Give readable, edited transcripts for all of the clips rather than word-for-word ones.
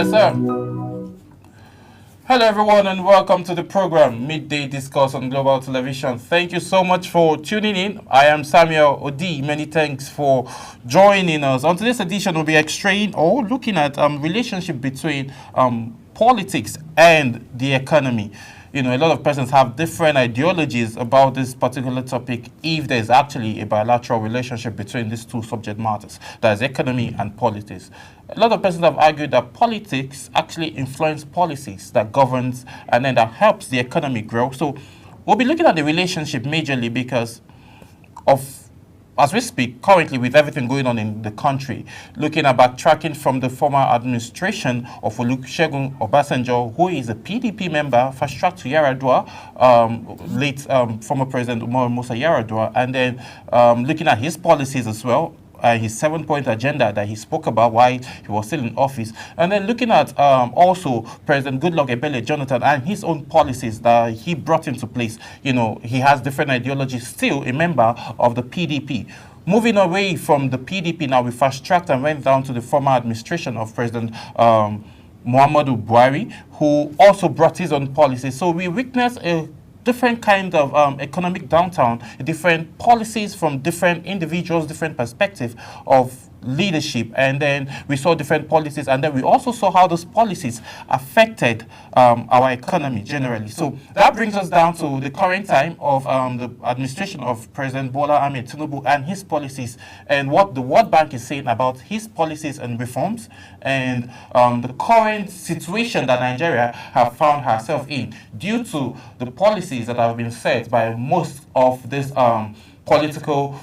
Yes, sir. Hello, everyone, and welcome to the program Midday Discourse on Global Television. Thank you so much for tuning in. I am Samuel Odi. Many thanks for joining us. On today's edition, we'll be extracting or looking at relationship between politics and the economy. You know, a lot of persons have different ideologies about this particular topic if there's actually a bilateral relationship between these two subject matters, that is economy and politics. A lot of persons have argued that politics actually influence policies that governs and then that helps the economy grow. So we'll be looking at the relationship majorly because of, as we speak, currently with everything going on in the country, looking at backtracking from the former administration of Olusegun Obasanjo, who is a PDP member, fast-tracked to Yaradua, late former President Umar Musa Yaradua, and then looking at his policies as well, his 7-point agenda that he spoke about while he was still in office. And then looking at also President Goodluck Ebele Jonathan and his own policies that he brought into place. You know, he has different ideologies, still a member of the PDP. Moving away from the PDP now, we fast-tracked and went down to the former administration of President Muhammadu Buhari, who also brought his own policies. So we witnessed a different kind of economic downtown, different policies from different individuals, different perspective of leadership, and then we saw different policies, and then we also saw how those policies affected our economy generally. So that brings us down to the current time of the administration of President Bola Ahmed Tinubu and his policies, and what the World Bank is saying about his policies and reforms, and the current situation that Nigeria have found herself in due to the policies that have been set by most of these political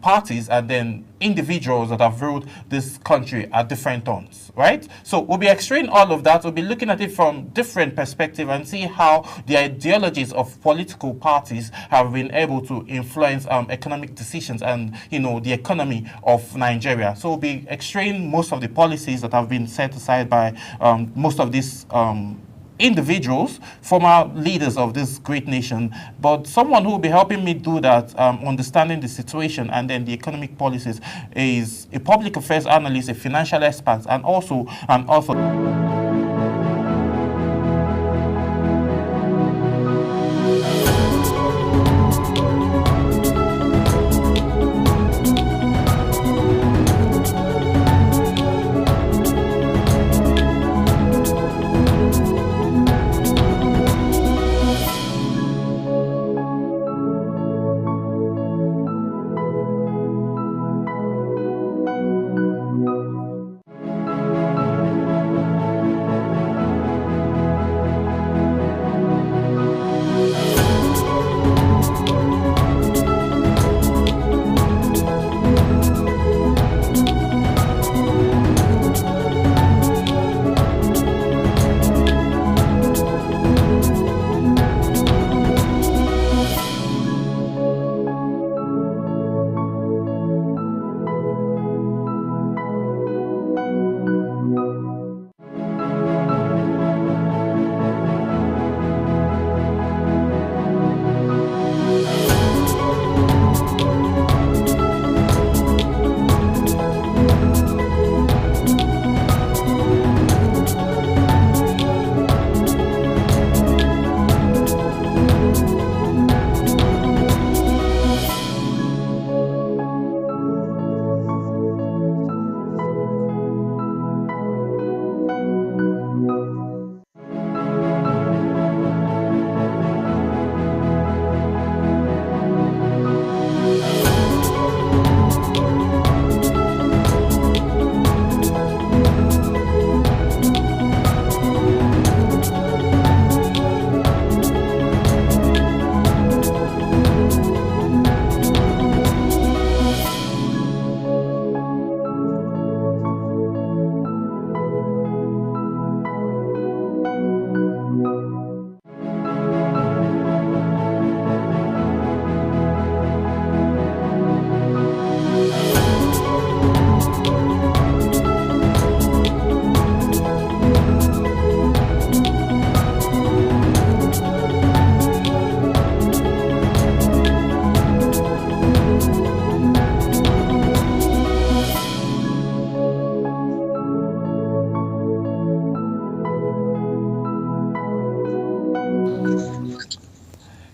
parties and then individuals that have ruled this country at different turns, right? So we'll be extracting all of that. We'll be looking at it from different perspectives and see how the ideologies of political parties have been able to influence economic decisions and, you know, the economy of Nigeria. So we'll be extracting most of the policies that have been set aside by most of these individuals, former leaders of this great nation, but someone who will be helping me do that, understanding the situation and then the economic policies, is a public affairs analyst, a financial expert, and also an author.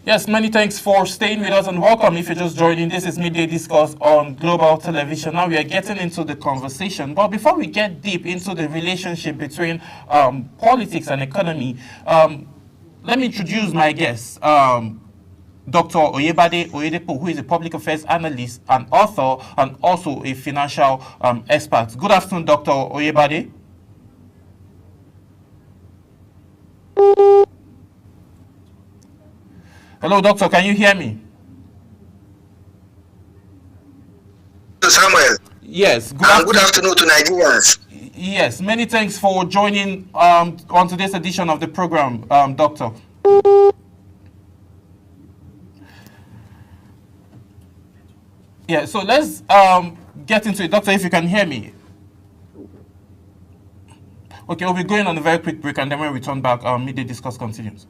Yes, many thanks for staying with us and welcome if you're just joining. This is Midday Discourse on Global Television. Now we are getting into the conversation. But before we get deep into the relationship between politics and economy, let me introduce my guest, Dr. Oyebade Oyedepo, who is a public affairs analyst, an author, and also a financial expert. Good afternoon, Dr. Oyebade. Hello, doctor. Can you hear me? Samuel. Yes. Good afternoon to Nigerians. Yes. Many thanks for joining on today's edition of the program, doctor. Yeah. So let's get into it, doctor. If you can hear me. Okay, we'll be going on a very quick break, and then when we return back, Midday Discourse continues.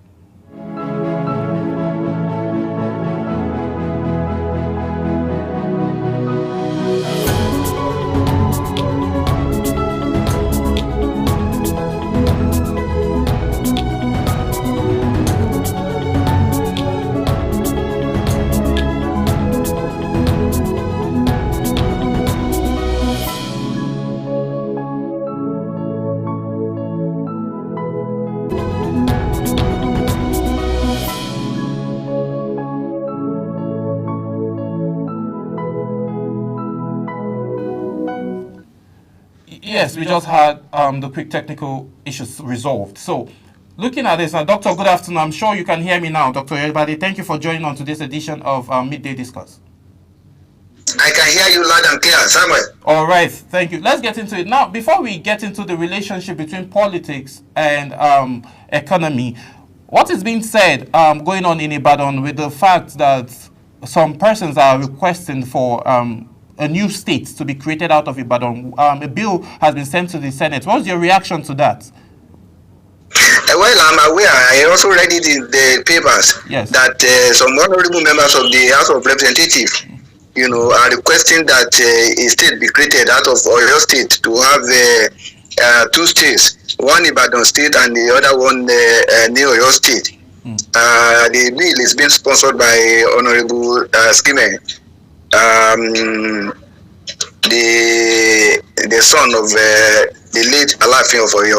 Yes, we just had the quick technical issues resolved. So, looking at this, Doctor, good afternoon. I'm sure you can hear me now, Dr. Everybody. Thank you for joining on today's edition of Midday Discourse. I can hear you loud and clear, Samuel. All right, thank you. Let's get into it. Now, before we get into the relationship between politics and economy, what is being said going on in Ibadan with the fact that some persons are requesting for a new state to be created out of Ibadan? A bill has been sent to the Senate. What's your reaction to that? Well, I'm aware. I also read it in the papers that some honorable members of the House of Representatives, are requesting that a state be created out of Oyo State to have two states, one Ibadan State and the other one near Oyo State. The bill is being sponsored by Honorable Skime. The son of the late Alafin of Oyo,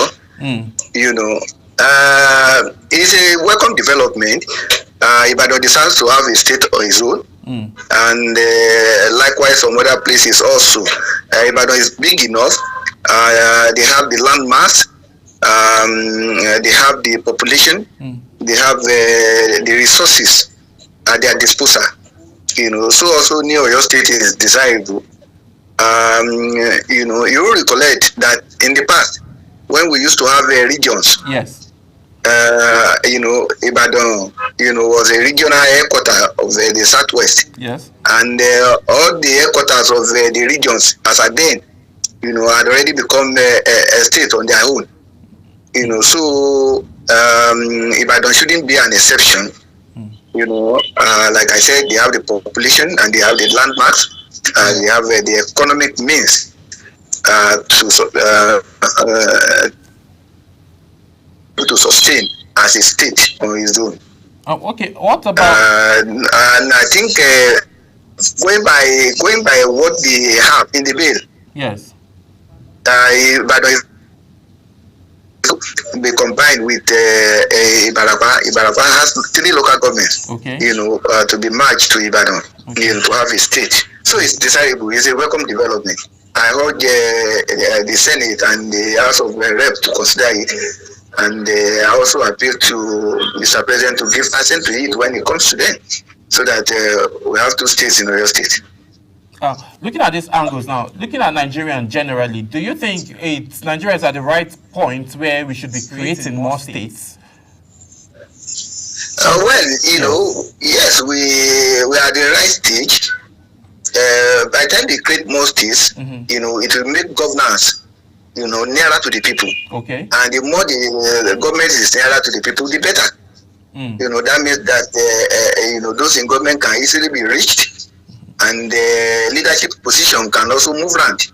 it's a welcome development. Ibadan decides to have a state of his own, and likewise some other places also. Ibadan is big enough. They have the land mass, they have the population, they have the resources at their disposal. So also near Oyo State is desirable. You will recollect that in the past, when we used to have regions, yes, Ibadan, was a regional headquarters of the Southwest. Yes, and all the headquarters of the regions, as at then, had already become a state on their own. So Ibadan shouldn't be an exception. Like I said, they have the population and they have the landmarks and they have the economic means to sustain as a state on its own. Okay, what about? And I think going by what they have in the bill, yes, Ibadan be combined with Ibarapa. Ibarapa has 3 local governments, okay, to be merged to Ibadan, okay, to have a state. So it's desirable. It's a welcome development. I urge the Senate and the House of Reps to consider it, and I also appeal to Mr. President to give assent to it when it comes to them, so that we have 2 states in Oyo State. Looking at these angles now, looking at Nigeria generally, do you think Nigeria is at the right point where we should be creating more states? Yes, we are at the right stage. By the time they create more states, it will make governance, nearer to the people. Okay. And the more the government is nearer to the people, the better. That means that those in government can easily be reached. And the leadership position can also move around.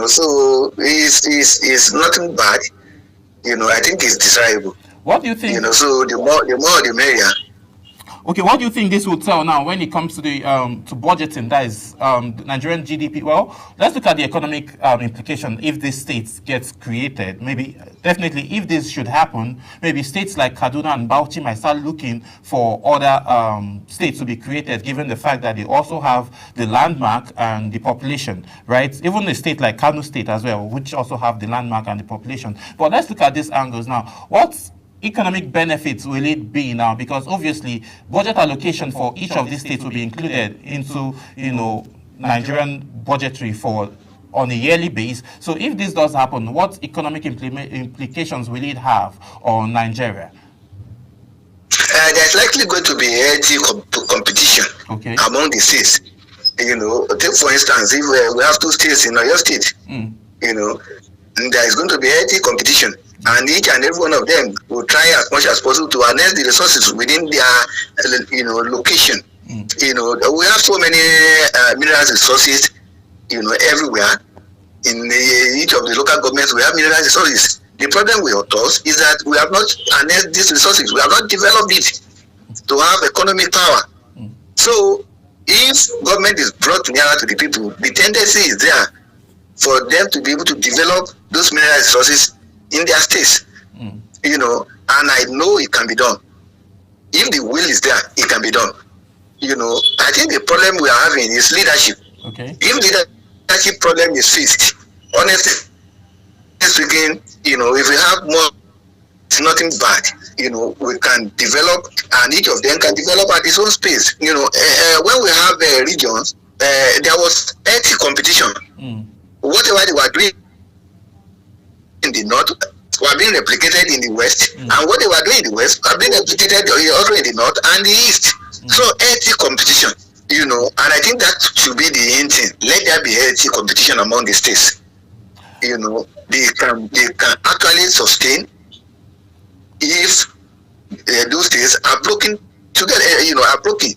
So it's nothing bad. I think it's desirable. What do you think? So the more the merrier. Okay, what do you think this will tell now when it comes to the to budgeting? That is the Nigerian GDP. Well, let's look at the economic implication if this state gets created. Maybe definitely if this should happen, maybe states like Kaduna and Bauchi might start looking for other states to be created, given the fact that they also have the landmark and the population, right? Even a state like Kano State as well, which also have the landmark and the population. But let's look at these angles now. What economic benefits will it be now? Because obviously budget allocation for each of these states will be included into, Nigerian budgetary for on a yearly basis. So if this does happen, what economic implications will it have on Nigeria? There's likely going to be healthy competition among the states. Take for instance, if we have two states in your state, and there is going to be healthy competition. And each and every one of them will try as much as possible to harness the resources within their, location. We have so many mineral resources, everywhere. In each of the local governments, we have mineral resources. The problem with us is that we have not harnessed these resources. We have not developed it to have economic power. So, if government is brought nearer to the people, the tendency is there for them to be able to develop those mineral resources in their states, and I know it can be done. If the will is there, it can be done. I think the problem we are having is leadership. Okay. If leadership problem is fixed, honestly speaking, if we have more, it's nothing bad. We can develop, and each of them can develop at its own space. When we have regions, there was healthy competition. Whatever they were doing in the north were being replicated in the west, and what they were doing in the west were being replicated also in the north and the east. So healthy competition, and I think that should be the end thing. Let there be healthy competition among the states. They can actually sustain if those states are broken together. Are broken.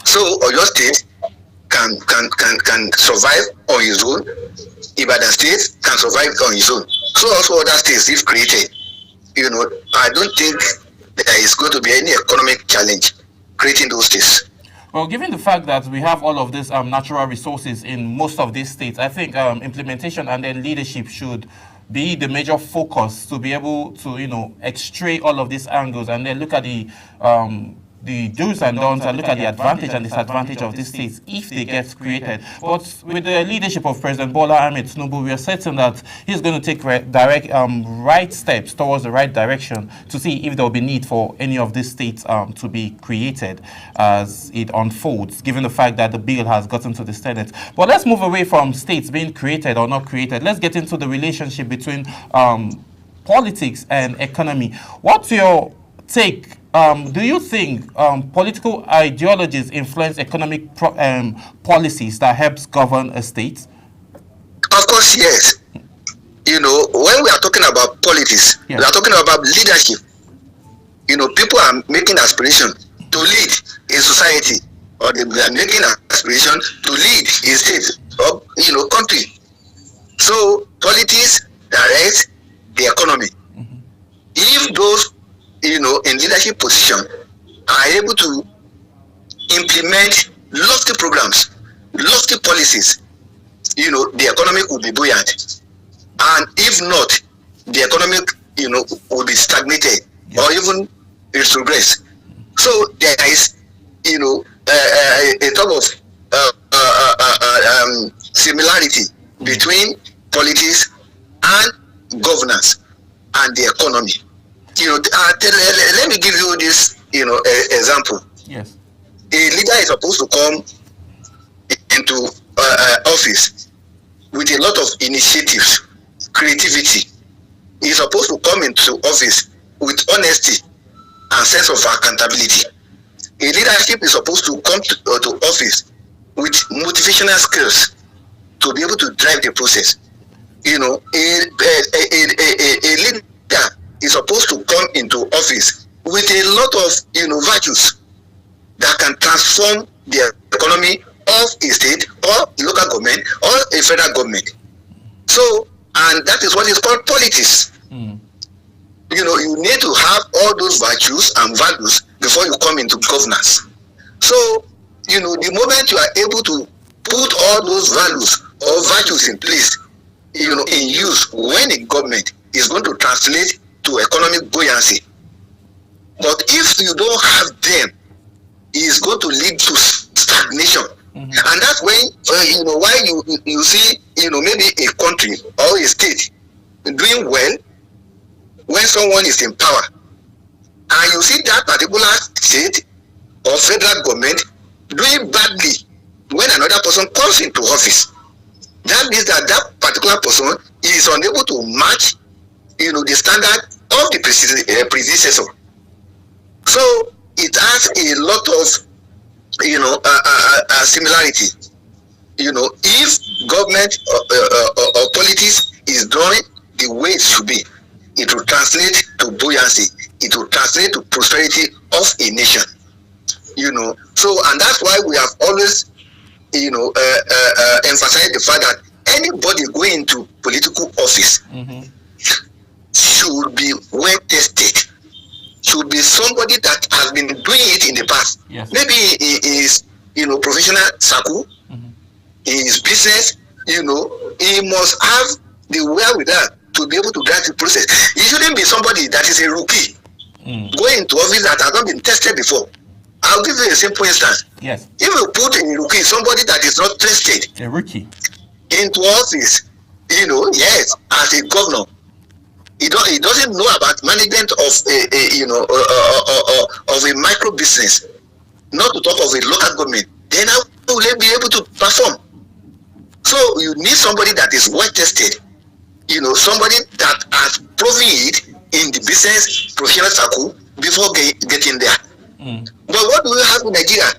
So Oyo State can survive on its own. Ibadan State can survive on its own. So also other states, if created, I don't think there is going to be any economic challenge creating those states. Well, given the fact that we have all of these natural resources in most of these states, I think implementation and then leadership should be the major focus to be able to, extract all of these angles and then look at the do's and don'ts and look at the advantage and disadvantage of these states if they get created. But with the leadership of President Bola Ahmed Tinubu, we are certain that he's going to take right steps towards the right direction to see if there will be need for any of these states to be created as it unfolds, given the fact that the bill has gotten to the Senate. But let's move away from states being created or not created. Let's get into the relationship between politics and economy. What's your take? Do you think political ideologies influence economic policies that helps govern a state? Of course, yes. When we are talking about politics, we are talking about leadership. People are making aspiration to lead a society, or they are making aspiration to lead a state or country. So politics directs the economy. If those in leadership position are able to implement lofty programs, lofty policies, the economy will be buoyant. And if not, the economic, will be stagnated or even retrogress. So there is, a type of similarity between politics and governance and the economy. Let me give you this, example. Yes. A leader is supposed to come into office with a lot of initiatives, creativity. He's supposed to come into office with honesty and sense of accountability. A leadership is supposed to come to office with motivational skills to be able to drive the process. A leader is supposed to come into office with a lot of virtues that can transform the economy of a state or local government or a federal government. So, and that is what is called politics. You need to have all those virtues and values before you come into governance. So, the moment you are able to put all those values or virtues in place, in use when in government, is going to translate to economic buoyancy. But if you don't have them, it is going to lead to stagnation. And that's when, why you see, maybe a country or a state doing well when someone is in power. And you see that particular state or federal government doing badly when another person comes into office. That means that particular person is unable to match, the standard of the predecessor. So it has a lot of, similarity. If government or politics is done the way it should be, it will translate to buoyancy. It will translate to prosperity of a nation. So, and that's why we have always, emphasized the fact that anybody going into political office should be well tested. Should be somebody that has been doing it in the past. Yes. Maybe in his, professional circle, in his business, he must have the wherewithal to be able to drive the process. He shouldn't be somebody that is a rookie going into office that has not been tested before. I'll give you a simple instance. Yes. If you put a rookie, somebody that is not tested, A rookie. into office, yes, as a governor, he doesn't know about management of of a micro business, not to talk of a local government. Then how will they be able to perform? So you need somebody that is well tested, somebody that has proven it in the business professional circle before getting there. But what do we have in Nigeria?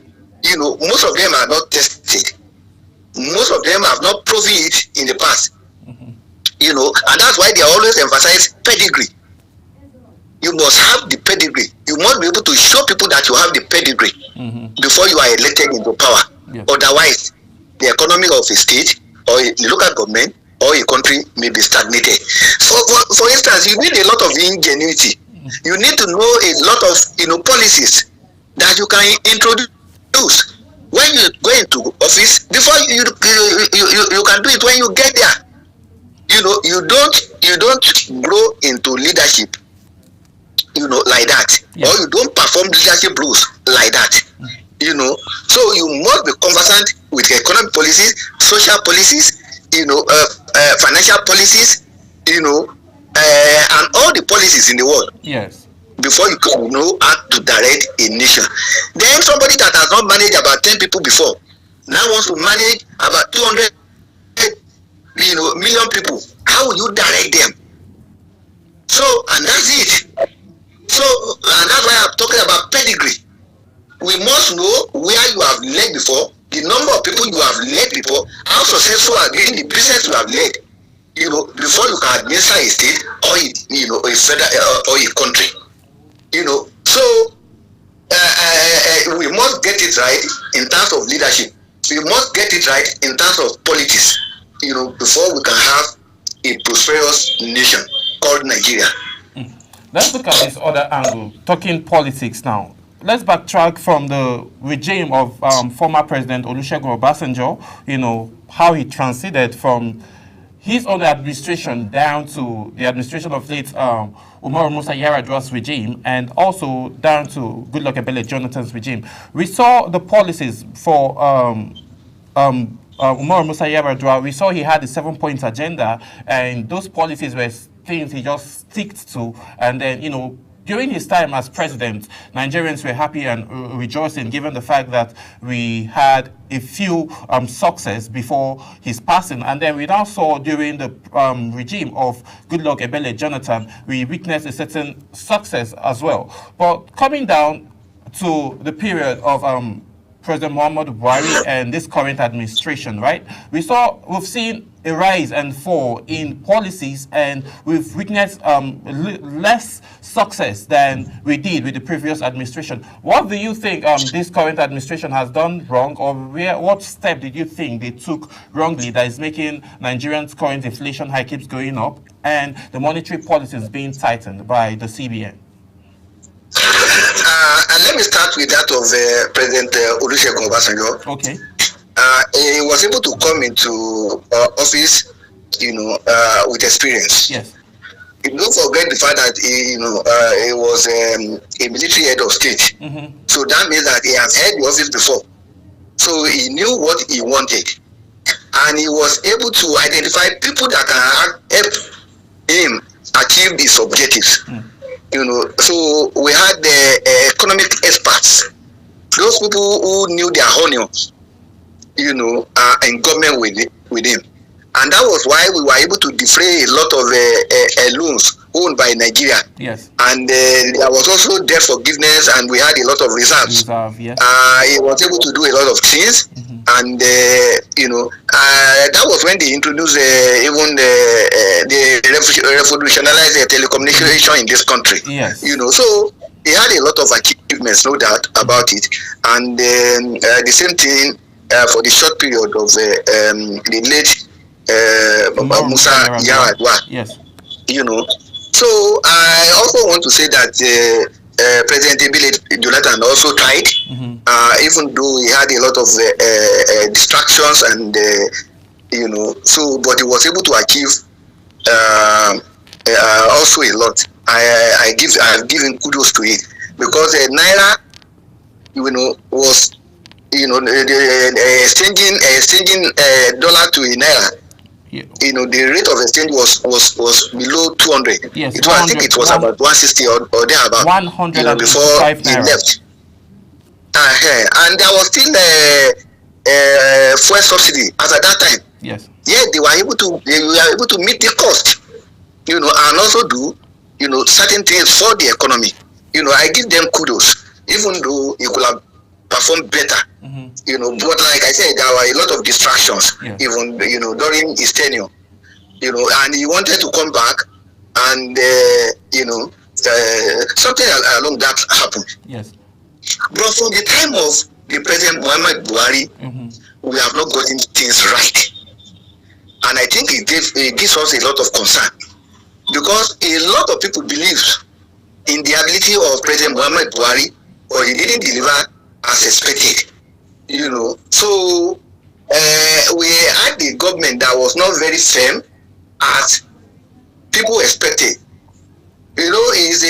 Most of them are not tested. Most of them have not proven it in the past. And that's why they always emphasize pedigree. You must have the pedigree. You must be able to show people that you have the pedigree before you are elected into power. Yes. Otherwise, the economy of a state or a local government or a country may be stagnated. For instance, you need a lot of ingenuity. You need to know a lot of policies that you can introduce when you go into office. Before you can do it when you get there. You don't grow into leadership, like that, or you don't perform leadership roles like that. So you must be conversant with economic policies, social policies, financial policies, and all the policies in the world. Yes. Before you can know how to direct a nation. Then somebody that has not managed about 10 people before now wants to manage about 200 million people. How will you direct them? So, and that's it. So, and that's why I'm talking about pedigree. We must know where you have led before, the number of people you have led before, how successful are you in the business you have led, before you can administer a state or a federal or a country. So we must get it right in terms of leadership. We must get it right in terms of politics. Before we can have a prosperous nation called Nigeria. Let's look at this other angle, talking politics now. Let's backtrack from the regime of former President Olusegun Obasanjo, how he transited from his own administration down to the administration of late Umaru Musa Yar'Adua's regime, and also down to Goodluck Ebele Jonathan's regime. We saw the policies for Umaru Musa Yar'Adua. We saw he had the 7-point agenda, and those policies were things he just sticked to. And then, during his time as president, Nigerians were happy and rejoicing, given the fact that we had a few success before his passing. And then we now saw during the regime of Goodluck Ebele Jonathan, we witnessed a certain success as well. But coming down to the period of President Muhammadu Buhari and this current administration, right? We've seen a rise and fall in policies, and we've witnessed less success than we did with the previous administration. What do you think this current administration has done wrong, or what step did you think they took wrongly that is making Nigerians' current inflation high keeps going up and the monetary policy is being tightened by the CBN? And let me start with that of President Olusegun Obasanjo. Okay. He was able to come into office, with experience. Yes. You don't forget the fact that he was a military head of state. Mm-hmm. So that means that he has held the office before. So he knew what he wanted, and he was able to identify people that can help him achieve his objectives. So we had the economic experts, those people who knew their onions, in government with him. And that was why we were able to defray a lot of loans owned by Nigeria. Yes. And there was also debt forgiveness, and we had a lot of reserves. Yes. He was able to do a lot of things. Mm-hmm. And that was when they introduced even the revolutionized telecommunication in this country. Yes. So he had a lot of achievements, no doubt about it. And the same thing for the short period of the late Musa Yar'Adua. Yes. So I also want to say that President Jonathan also tried, mm-hmm. Even though he had a lot of distractions and but he was able to achieve also a lot. I've given kudos to it, because Naira, was exchanging dollar to a Naira. Yeah. The rate of exchange was below 200. Yes, I think it was about 160 or thereabout. 100 before he left. And there was still fuel subsidy as at that time. Yes. Yeah, they were able to meet the cost. And also do certain things for the economy. I give them kudos, even though you could have performed better. Mm-hmm. But like I said, there were a lot of distractions, yes. Even during his tenure, and he wanted to come back, and something along that happened. Yes. But from the time of the President Muhammad Buhari, mm-hmm. we have not gotten things right, and I think it gives us a lot of concern, because a lot of people believe in the ability of President Muhammad Buhari, but he didn't deliver as expected. So we had the government that was not very firm as people expected. He was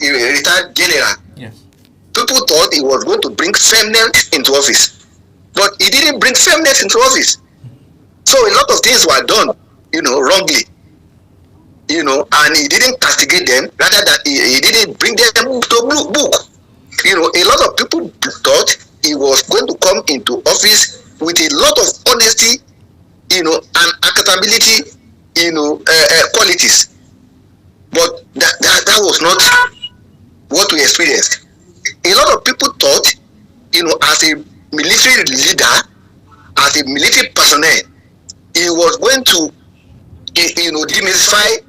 a retired general. Yes. People thought he was going to bring firmness into office, but he didn't bring firmness into office. So a lot of things were done, wrongly. And he didn't castigate them, rather than he didn't bring them to book. A lot of people thought he was going to come into office with a lot of honesty, and accountability, qualities. But that was not what we experienced. A lot of people thought, as a military leader, as a military personnel, he was going to, demystify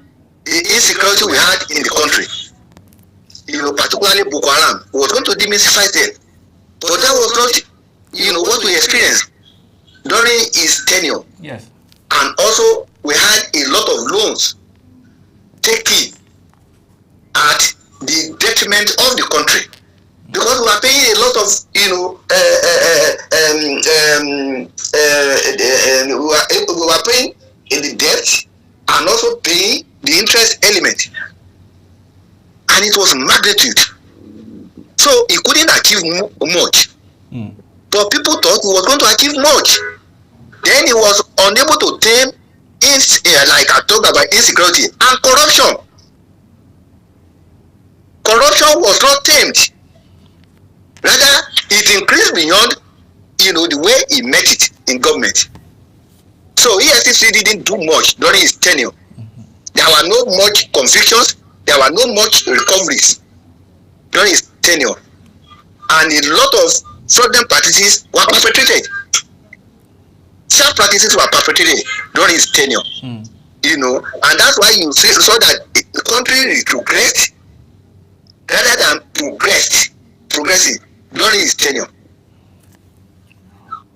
the insecurity we had in the country. Particularly Boko Haram, was going to demystify them. But that was not, what we experienced during his tenure. Yes. And also, we had a lot of loans taken at the detriment of the country, because we are paying a lot of, we were paying in the debt and also paying the interest element. And it was magnitude. So he couldn't achieve much. Mm. But people thought he was going to achieve much. Then he was unable to tame, like I talked about, insecurity and corruption. Corruption was not tamed. Rather, it increased beyond, the way he met it in government. So EFCC didn't do much during his tenure. Mm-hmm. There were no much convictions. There were no much recoveries during his tenure, and a lot of fraudulent practices were perpetrated. Some practices were perpetrated during his tenure, and that's why you saw that the country retrogressed rather than progressing during his tenure.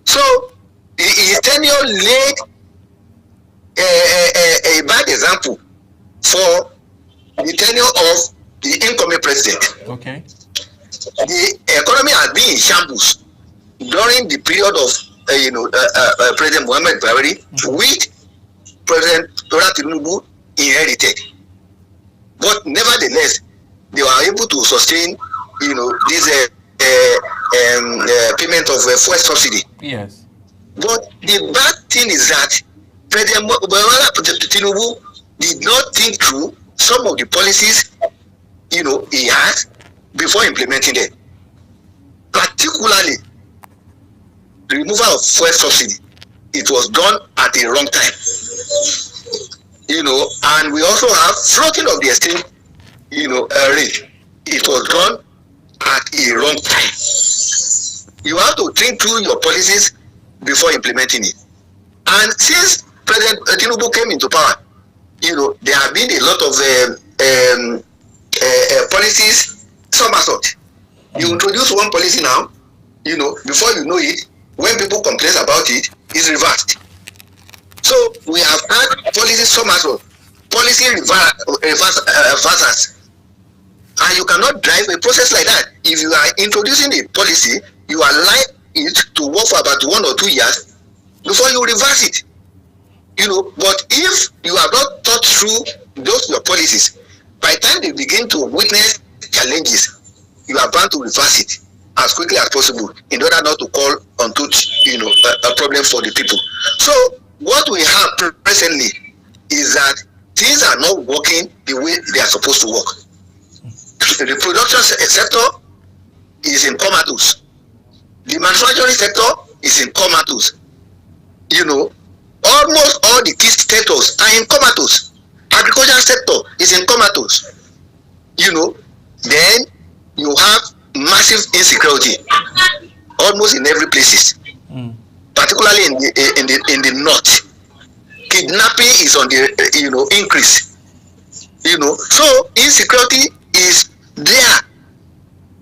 So his tenure laid a bad example for the tenure of the incoming president. Okay. The economy has been in shambles during the period of President Muhammad Buhari, which President Bola Tinubu inherited. But nevertheless, they were able to sustain, this payment of fuel subsidy. Yes. But the bad thing is that President Bola Tinubu did not think through some of the policies, he had before implementing them. Particularly, the removal of fuel subsidy, it was done at a wrong time. And we also have floating of the exchange, rate. It was done at a wrong time. You have to think through your policies before implementing it. And since President Tinubu came into power, there have been a lot of policies somersault. You introduce one policy now, before you know it, when people complain about it, it's reversed. So we have had policy somersault, policy reversals. And you cannot drive a process like that. If you are introducing a policy, you allow it to work for about 1 or 2 years before you reverse it. But if you have not thought through those your policies, by the time they begin to witness challenges, you are bound to reverse it as quickly as possible in order not to call onto a problem for the people. So what we have presently is that things are not working the way they are supposed to work. The production sector is in comatose. The manufacturing sector is in comatose. Almost all the key sectors are in comatose. Agricultural sector is in comatose. Then you have massive insecurity almost in every places, particularly in the north. Kidnapping is on the increase. So insecurity is there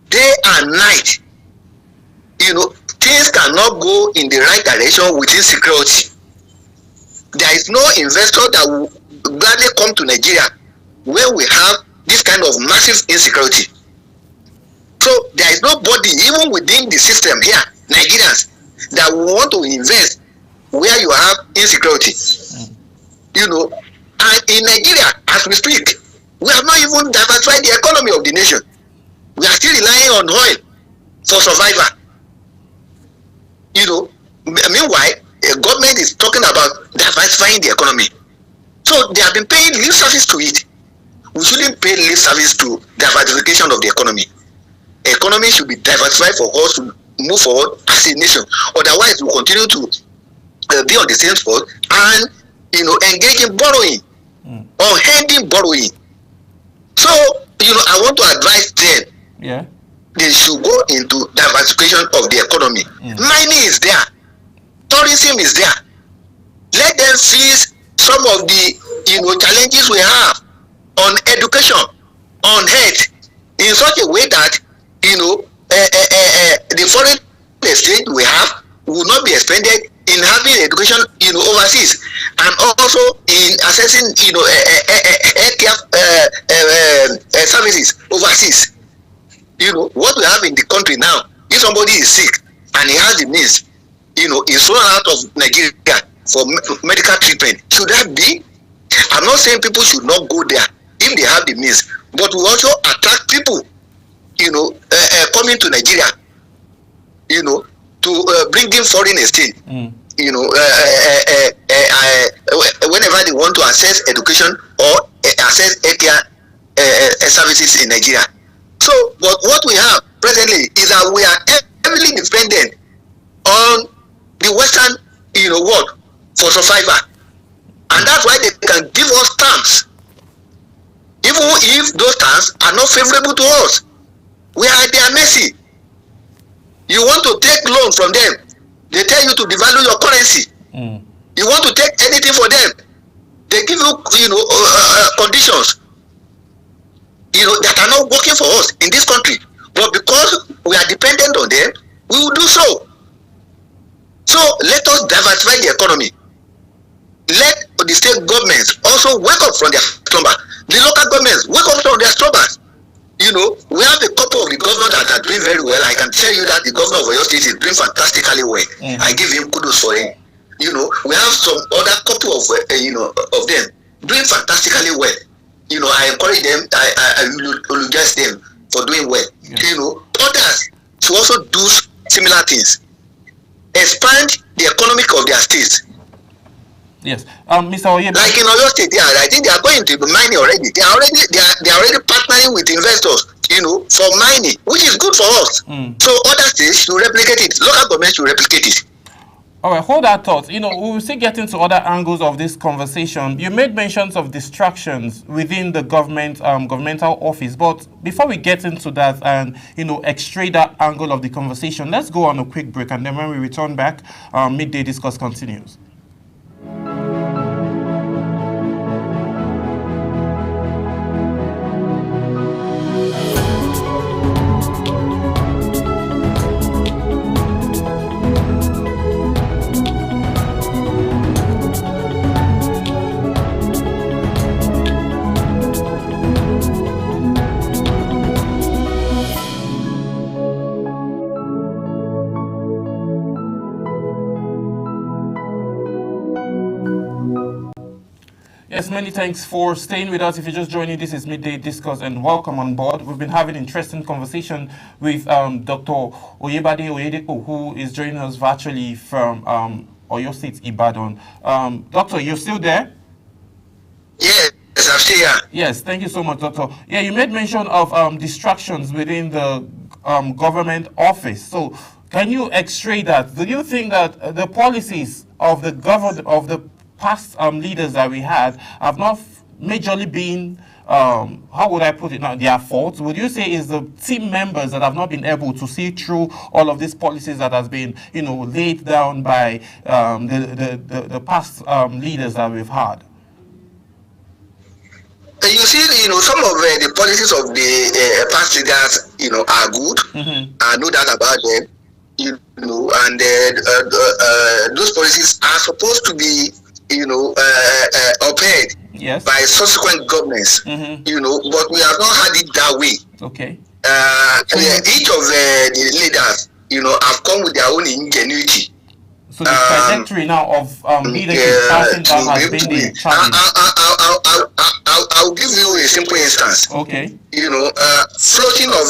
day and night. Things cannot go in the right direction with insecurity. There is no investor that will gladly come to Nigeria when we have this kind of massive insecurity. So there is nobody, even within the system here, Nigerians, that will want to invest where you have insecurity. And in Nigeria, as we speak, we have not even diversified the economy of the nation. We are still relying on oil for survival. Meanwhile, the government is talking about diversifying the economy. So they have been paying lip service to it. We shouldn't pay lip service to diversification of the economy. Economy should be diversified for us to move forward as a nation. Otherwise, we will continue to be on the same spot and engage in borrowing or ending borrowing. So I want to advise them. Yeah. They should go into diversification of the economy. Mining is there. Tourism is there. Let them face some of the challenges we have on education, on health, in such a way that the foreign exchange we have will not be expended in having education overseas, and also in accessing healthcare services overseas. What we have in the country now, if somebody is sick and he has the means, is thrown out of Nigeria for medical treatment. Should that be? I'm not saying people should not go there if they have the means, but we also attract people, coming to Nigeria, to bring in foreign exchange. Whenever they want to access education or access healthcare services in Nigeria. So, but what we have presently is that we are heavily dependent on the Western, world for survival, and that's why they can give us terms, even if those terms are not favorable to us. We are at their mercy. You want to take loan from them, they tell you to devalue your currency. You want to take anything for them, they give you, conditions, that are not working for us in this country. But because we are dependent on them, we will do so. So let us diversify the economy. Let the state governments also wake up from their slumber. The local governments wake up from their slumbers. very well. I can tell you that the governor of Oyo State is doing fantastically well. I give him kudos for him. We have some other couple of of them doing fantastically well. I encourage them. I will eulogize them for doing well. Others to also do similar things, expand the economic of their states. Yes, Mr. Oyebe. Like in Oyo State, I think they are going to be mining already. They are already partnering with investors, for mining, which is good for us. So other states should replicate it. Local governments should replicate it. All right, hold that thought. We will still get into other angles of this conversation. You made mentions of distractions within the governmental office, but before we get into that and extract that angle of the conversation, let's go on a quick break, and then when we return back, Midday Discourse continues. Yes, many thanks for staying with us. If you're just joining, this is Midday Discourse, and welcome on board. We've been having interesting conversation with Dr. Oyebade Oyedepo, who is joining us virtually from Oyo State, Ibadan. Doctor, you're still there? Yes, I'm still here. Yes, thank you so much, Doctor. Yeah, you made mention of distractions within the government office. So, can you extract that? Do you think that the policies of the past leaders that we had have not majorly been, how would I put it now, their fault? Would you say is the team members that have not been able to see through all of these policies that has been, laid down by the past leaders that we've had? You see, some of the policies of the past leaders, are good. I know that about them. And those policies are supposed to be upheld by subsequent governments, but we have not had it that way. Okay. Each of the leaders, have come with their own ingenuity. So the trajectory now of leadership passing down has been the challenge. I'll give you a simple instance. Okay. Floating of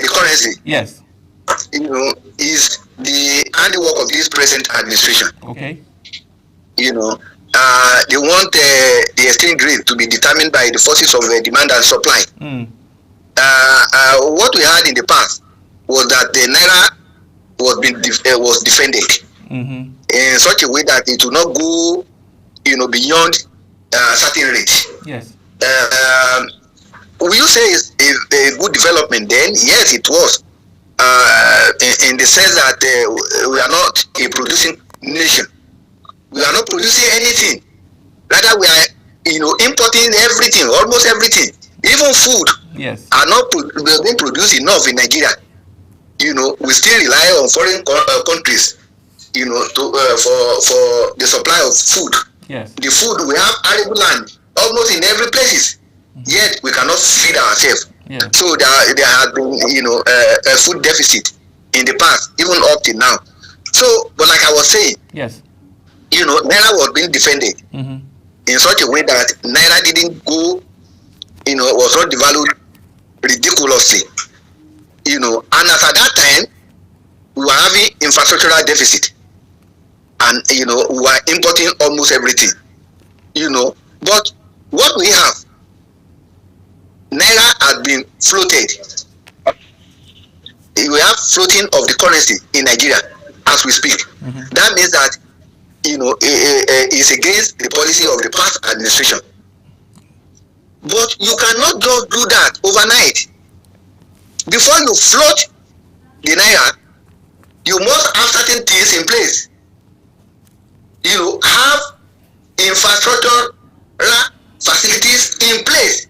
the currency. Yes. Is the handiwork of this present administration. Okay. They want the exchange rate to be determined by the forces of demand and supply. What we had in the past was that the naira was defended in such a way that it will not go, beyond certain rate. Yes. Will you say it's a good development then? Yes, it was. In the sense that we are not a producing nation. We are not producing anything. Rather, we are, importing everything, almost everything. Even food. Yes. Are not being produced enough in Nigeria. We still rely on foreign countries, for the supply of food. Yes. The food, we have arable land almost in every place. Yet we cannot feed ourselves. Yes. So there has been, a food deficit in the past, even up to now. So, but like I was saying, yes, naira was being defended in such a way that naira didn't go, was not devalued ridiculously, and as at that time, we were having infrastructural deficit, and we were importing almost everything, but what we have, naira has been floated. We have floating of the currency in Nigeria as we speak. That means that it's against the policy of the past administration. But you cannot just do that overnight. Before you float the naira, you must have certain things in place. Have infrastructure facilities in place.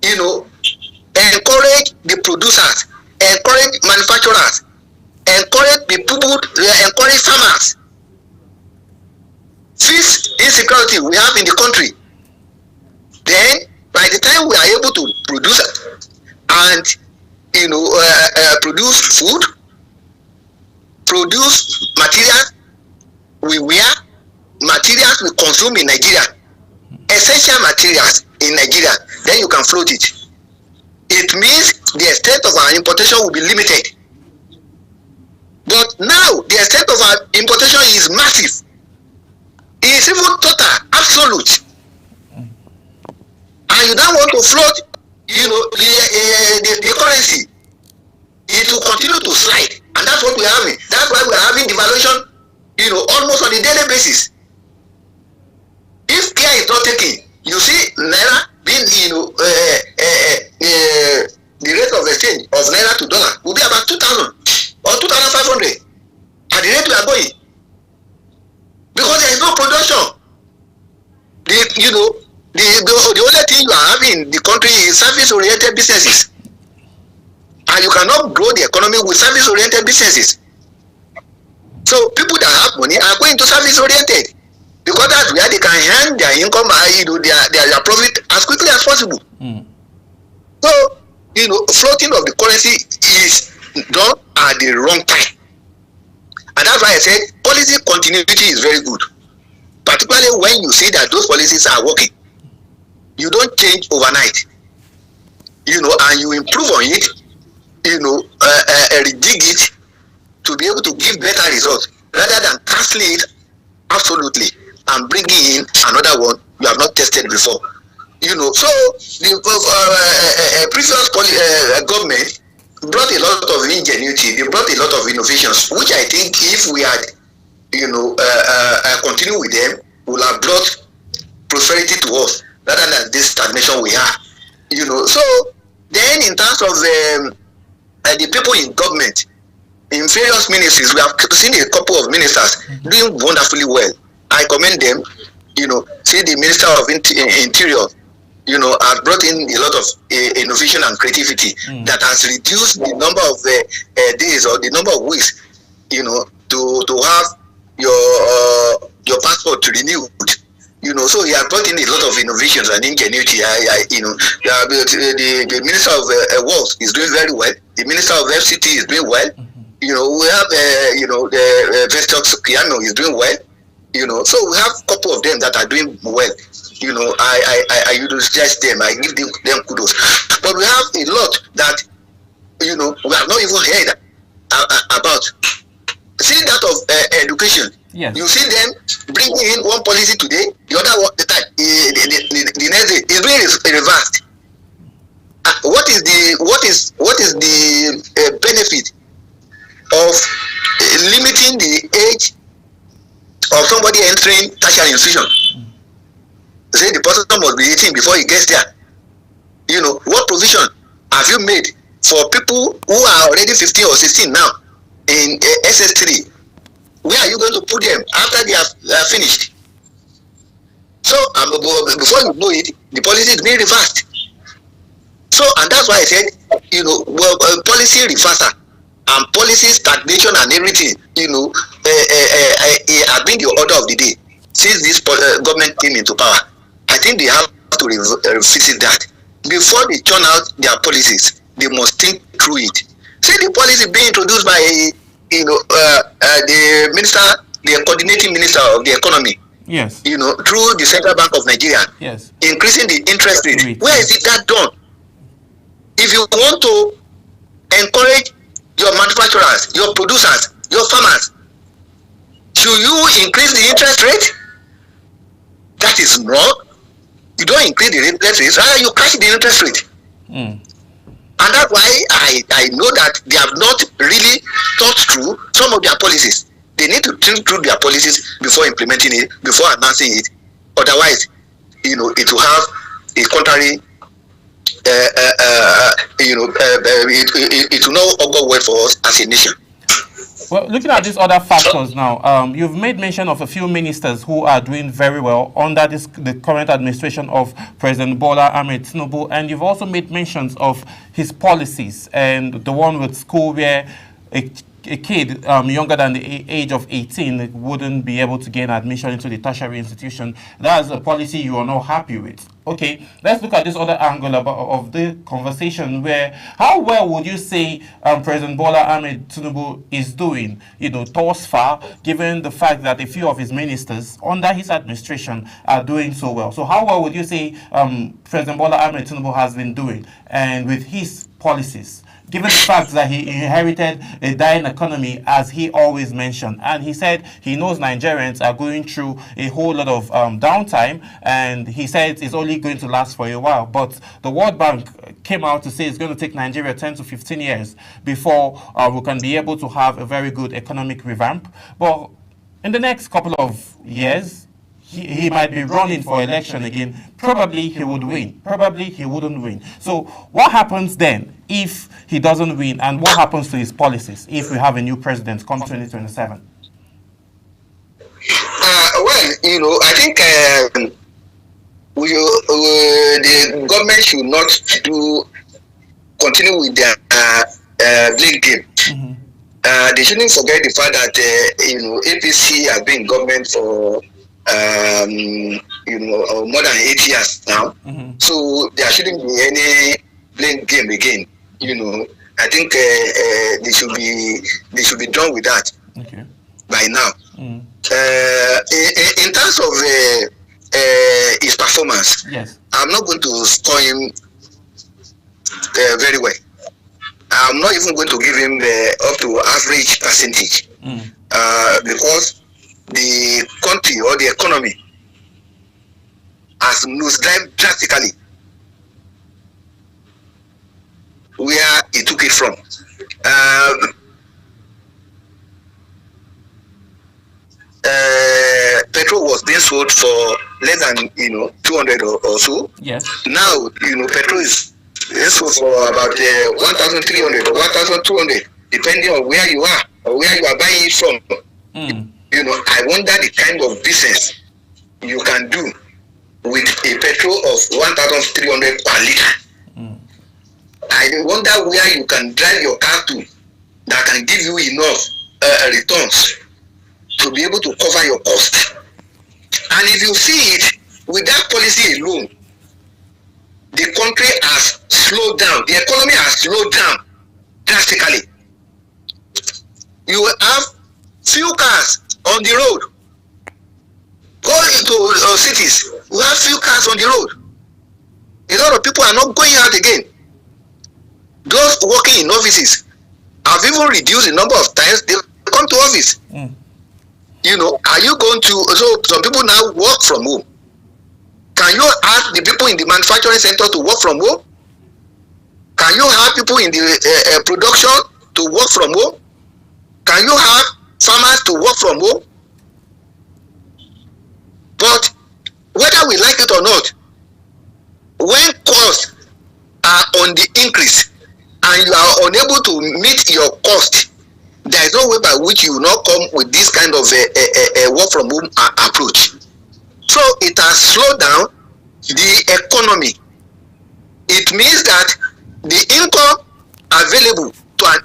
Encourage the producers, encourage manufacturers, encourage the people, encourage farmers. Fix insecurity we have in the country. Then, by the time we are able to produce and produce food, produce materials we wear, materials we consume in Nigeria, essential materials in Nigeria, then you can float it. It means the extent of our importation will be limited. But now the extent of our importation is massive. It is even total, absolute. And you don't want to float, the currency. It will continue to slide, and that's what we're having. That's why we're having devaluation, almost on a daily basis. If care is not taken, you see naira being, the rate of exchange of naira to dollar will be about 2,000 or 2,500 at the rate we are going, because there is no production. The only thing you are having in the country is service-oriented businesses, and you cannot grow the economy with service-oriented businesses. So people that have money are going to service-oriented, because that's where they can earn their income, their profit as quickly as possible. So, floating of the currency is done at the wrong time. And that's why I said policy continuity is very good, particularly when you see that those policies are working. You don't change overnight, and you improve on it, redig it to be able to give better results, rather than canceling it absolutely and bringing in another one you have not tested before. So the previous government brought a lot of ingenuity. They brought a lot of innovations, which I think if we had, continue with them, would have brought prosperity to us rather than this stagnation we have. So then in terms of the people in government, in various ministries, we have seen a couple of ministers doing wonderfully well. I commend them. See the Minister of Interior, has brought in a lot of innovation and creativity that has reduced the number of days or the number of weeks, to have your passport renewed. So he has brought in a lot of innovations and ingenuity. The Minister of Works is doing very well. The Minister of FCT is doing well. We have the Vestox Piano is doing well. So we have a couple of them that are doing well. I suggest them. I give them kudos. But we have a lot that we have not even heard about. See that of education. Yes. You see them bringing in one policy today, the other one the next day is being reversed. What is the benefit of limiting the age of somebody entering tertiary institution? Say the person must be 18 before he gets there. What provision have you made for people who are already 15 or 16 now in SS3? Where are you going to put them after they are finished? So before you know it, the policy is being reversed. So, and that's why I said, policy reversal and policy stagnation and everything, has been the order of the day since this government came into power. I think they have to revisit that. Before they turn out their policies, they must think through it. See the policy being introduced by the minister, the coordinating minister of the economy. Yes. Through the Central Bank of Nigeria. Yes. Increasing the interest rate. Where is it that done? If you want to encourage your manufacturers, your producers, your farmers, should you increase the interest rate? That is not. You don't increase the interest rate, rather you crash the interest rate. And that's why I know that they have not really thought through some of their policies. They need to think through their policies before implementing it, before announcing it. Otherwise, it will have a contrary, it will not augur well for us as a nation. Well, looking at these other factors now, you've made mention of a few ministers who are doing very well under the current administration of President Bola Ahmed Tinubu, and you've also made mentions of his policies and the one with school where a a kid younger than the age of 18 wouldn't be able to gain admission into the tertiary institution. That's a policy you are not happy with. Okay, let's look at this other angle of the conversation, where how well would you say President Bola Ahmed Tinubu is doing, thus far, given the fact that a few of his ministers under his administration are doing so well? So how well would you say President Bola Ahmed Tinubu has been doing, and with his policies, given the fact that he inherited a dying economy, as he always mentioned, and he said he knows Nigerians are going through a whole lot of downtime, and he said it's only going to last for a while. But the World Bank came out to say it's going to take Nigeria 10 to 15 years before we can be able to have a very good economic revamp. But in the next couple of years, he might be running for election again. Probably he would win. Probably he wouldn't win. So what happens then if he doesn't win, and what happens to his policies if we have a new president come 2027? I think the government should not continue with their blame game. Mm-hmm. They shouldn't forget the fact that APC has been in government for more than 8 years now. Mm-hmm. So there shouldn't be any blame game again. I think they should be done with that. Okay. By now. Mm. In terms of his performance, yes, I'm not going to score him very well. I'm not even going to give him up to average percentage, because the country or the economy has nosedived drastically where he took it from. Petrol was being sold for less than 200 or so. Yes. Now petrol is being sold for about 1,300 or 1,200, depending on where you are or where you are buying it from. Mm. I wonder the kind of business you can do with a petrol of 1,300 per liter. Mm. I wonder where you can drive your car to that can give you enough returns to be able to cover your cost. And if you see it, with that policy alone, the country has slowed down. The economy has slowed down drastically. You will have few cars on the road. Go into cities, we have few cars on the road. A lot of people are not going out again. Those working in offices have even reduced the number of times they come to office. Mm. Are you going to, so some people now work from home. Can you ask the people in the manufacturing center to work from home? Can you have people in the production to work from home? Can you have farmers to work from home? But whether we like it or not, when costs are on the increase and you are unable to meet your cost, there is no way by which you will not come with this kind of a work from home approach. So it has slowed down the economy. It means that the income available to an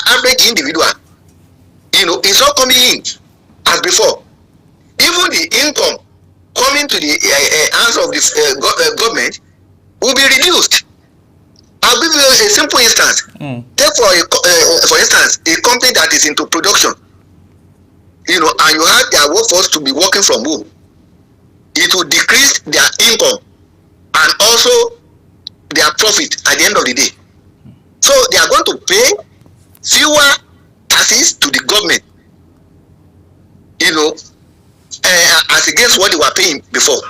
average individual, is not coming in as before. Even the income coming to the hands of the government will be reduced. I'll give you a simple instance. Take for instance, a company that is into production, and you have their workforce to be working from home. It will decrease their income and also their profit at the end of the day. So they are going to pay fewer taxes to the government, as against what they were paying before.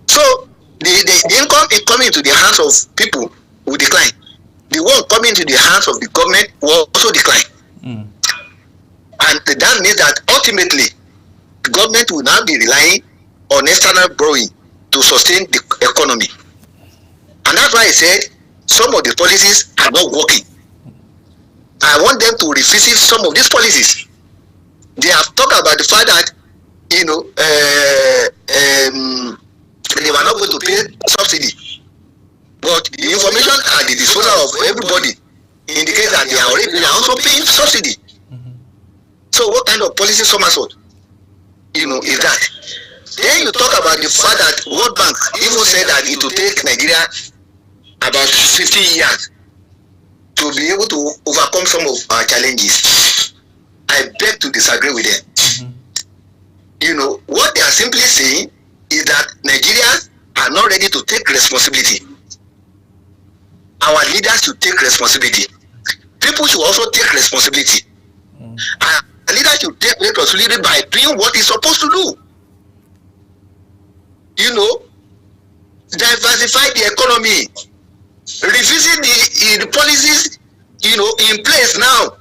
So the income is coming into the hands of people will decline. The one coming into the hands of the government will also decline. Mm. And that means that ultimately the government will now be relying on external borrowing to sustain the economy. And that's why I said some of the policies are not working. I want them to revisit some of these policies. They have talked about the fact that they were not going to pay subsidy. But the information at the disposal of everybody indicates that they are also paying subsidy. So what kind of policy somersault, is that? Then you talk about the fact that World Bank even said that it will take Nigeria about 50 years to be able to overcome some of our challenges. I beg to disagree with them. What they are simply saying is that Nigerians are not ready to take responsibility. Our leaders should take responsibility. People should also take responsibility. Our leaders should take responsibility by doing what he's supposed to do. Diversify the economy, revisit the policies, in place now.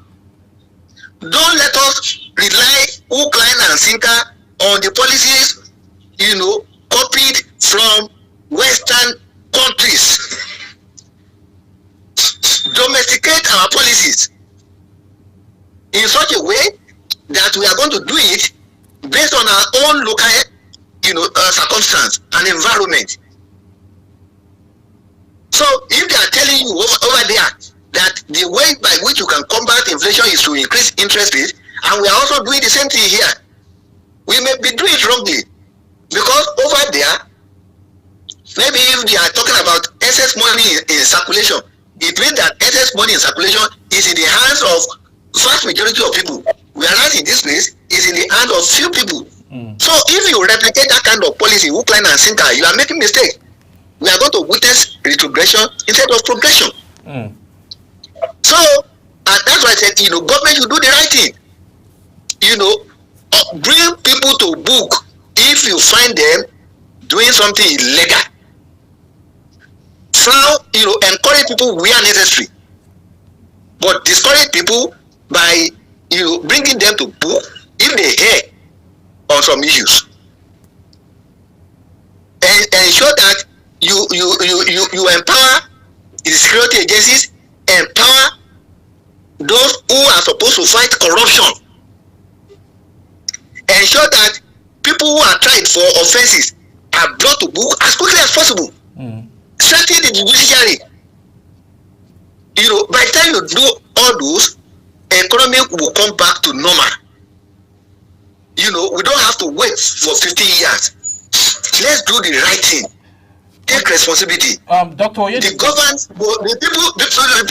Don't let us rely hook, line, and sinker on the policies, copied from Western countries. Domesticate our policies in such a way that we are going to do it based on our own local, circumstance and environment. So if they are telling you over there that the way by which you can combat inflation is to increase interest rates, and we are also doing the same thing here, we may be doing it wrongly, because over there, maybe if they are talking about excess money in circulation, it means that excess money in circulation is in the hands of vast majority of people, whereas in this place is in the hands of few people. So if you replicate that kind of policy, hook, line, and sinker, you are making mistake. We are going to witness retrogression instead of progression. So that's why I said, government should do the right thing. Bring people to book if you find them doing something illegal. So, encourage people where necessary, but discourage people by bringing them to book if they hear on some issues, and ensure that you empower the security agencies, empower those who are supposed to fight corruption, ensure that people who are tried for offences are brought to book as quickly as possible. Strengthen the judiciary. By the time you do all those, economy will come back to normal. We don't have to wait for 50 years. Let's do the right thing. Take responsibility. Dr. The government, the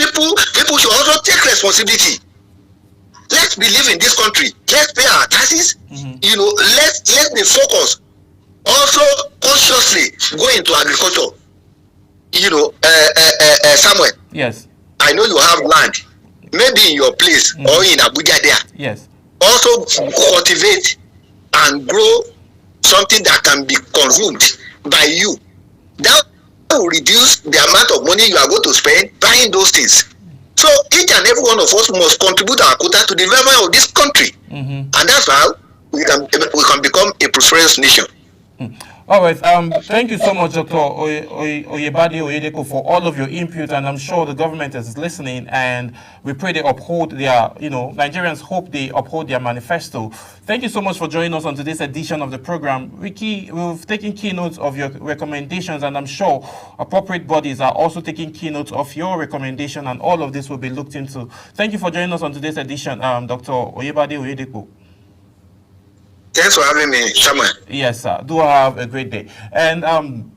people should also take responsibility. Let's believe in this country. Let's pay our taxes. Let's be focused. Also consciously go into agriculture. Samuel. Yes. I know you have land, maybe in your place or in Abuja there. Yes. Also cultivate and grow something that can be consumed by you. That will reduce the amount of money you are going to spend buying those things. So each and every one of us must contribute our quota to the development of this country, and that's how we can become a prosperous nation. All right. Thank you so much, Dr. Oyebade Oyedeko, for all of your input, and I'm sure the government is listening, and we pray they uphold their, Nigerians hope they uphold their manifesto. Thank you so much for joining us on today's edition of the program. We've taken keynotes of your recommendations, and I'm sure appropriate bodies are also taking keynotes of your recommendation, and all of this will be looked into. Thank you for joining us on today's edition, Dr. Oyebade Oyedeko. Thanks for having me, Samuel. Yes, sir. Do have a great day. And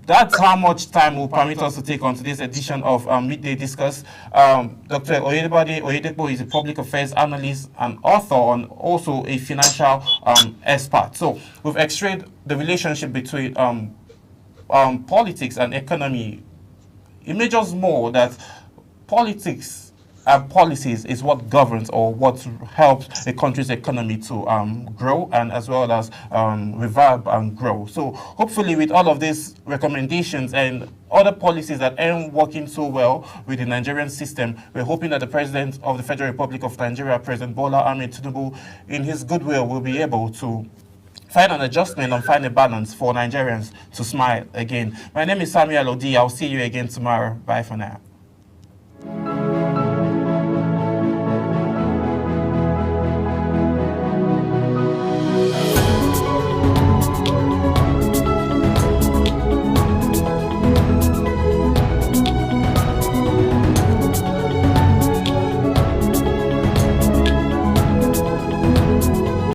that's how much time will permit us to take on today's edition of Midday Discourse. Dr. Oyebade Oyedeko is a public affairs analyst and author, and also a financial expert. So we've x-rayed the relationship between politics and economy. It measures more that politics and policies is what governs or what helps a country's economy to grow, and as well as revive and grow. So hopefully with all of these recommendations and other policies that aren't working so well with the Nigerian system, we're hoping that the President of the Federal Republic of Nigeria, President Bola Ahmed Tinubu, in his goodwill, will be able to find an adjustment and find a balance for Nigerians to smile again. My name is Samuel Odi. I'll see you again tomorrow. Bye for now.